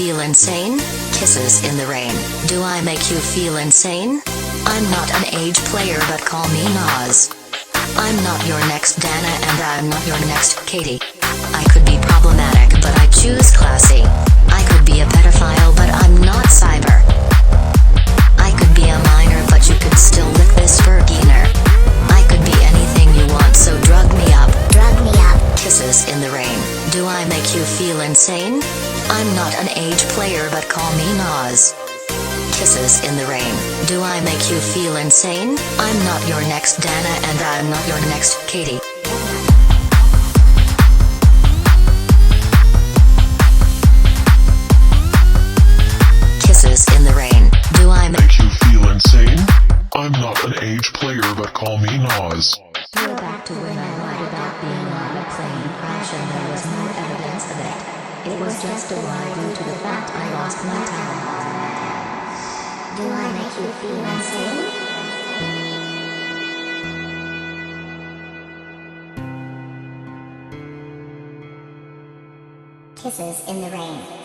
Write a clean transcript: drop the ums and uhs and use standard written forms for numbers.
feel insane? Kisses in the rain. Do I make you feel insane? I'm not an age player, but call me Nas. I'm not your next Dana, and I'm not your next Katie. I could be problematic, but I choose classy. I could be a pedophile, but I'm not cyber. I could be a minor, but you could still lick this Berginer. I could be anything you want, so drug me up. Drug me up. Kisses in the rain. Do I make you feel insane? I'm not an age player, but call me Nas. Kisses in the rain. Do I make you feel insane? I'm not your next Dana, and I'm not your next Katie. Kisses in the rain. Do I make you feel insane? I'm not an age player, but call me Nas. Go back to when I lied about being on a plane crash and there was no evidence of it. It was just a lie due to the fact I lost my talent. Do I make you feel insane? Kisses in the rain.